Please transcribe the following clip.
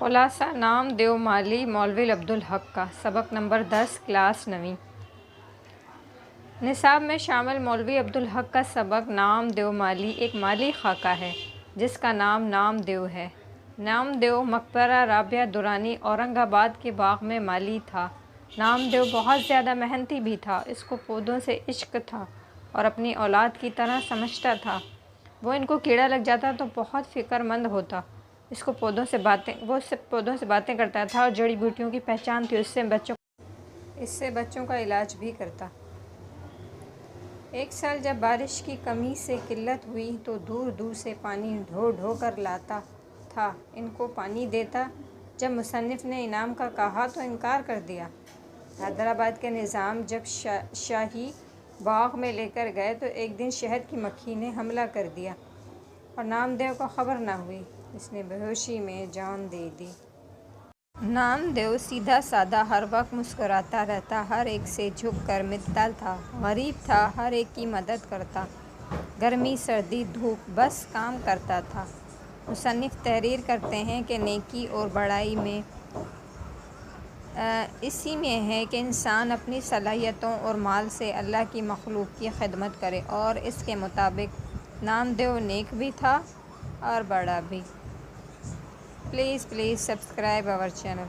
خلاصہ نام دیو مالی مولوی عبدالحق کا سبق نمبر 10 کلاس 9 نصاب میں شامل مولوی عبدالحق کا سبق نام دیو مالی ایک مالی خاکہ ہے جس کا نام نام دیو ہے۔ نام دیو مقبرہ رابعہ درانی اورنگ آباد کے باغ میں مالی تھا۔ نام دیو بہت زیادہ محنتی بھی تھا۔ اس کو پودوں سے عشق تھا اور اپنی اولاد کی طرح سمجھتا تھا۔ وہ ان کو کیڑا لگ جاتا تو بہت فکر مند ہوتا۔ وہ پودوں سے باتیں کرتا تھا اور جڑی بوٹیوں کی پہچان تھی، اس سے بچوں کا علاج بھی کرتا۔ ایک سال جب بارش کی کمی سے قلت ہوئی تو دور دور سے پانی ڈھو ڈھو کر لاتا تھا، ان کو پانی دیتا۔ جب مصنف نے انعام کا کہا تو انکار کر دیا۔ حیدرآباد کے نظام جب شاہی باغ میں لے کر گئے تو ایک دن شہد کی مکھی نے حملہ کر دیا اور نام دیو کو خبر نہ ہوئی۔ اس نے بے ہوشی میں جان دے دی۔ نام دیو سیدھا سادہ، ہر وقت مسکراتا رہتا، ہر ایک سے جھک کر ملتا تھا، غریب تھا، ہر ایک کی مدد کرتا، گرمی سردی دھوپ بس کام کرتا تھا۔ مصنف تحریر کرتے ہیں کہ نیکی اور بڑائی میں اسی میں ہے کہ انسان اپنی صلاحیتوں اور مال سے اللہ کی مخلوق کی خدمت کرے، اور اس کے مطابق نام دیو نیک بھی تھا اور بڑا بھی۔ Please subscribe our channel.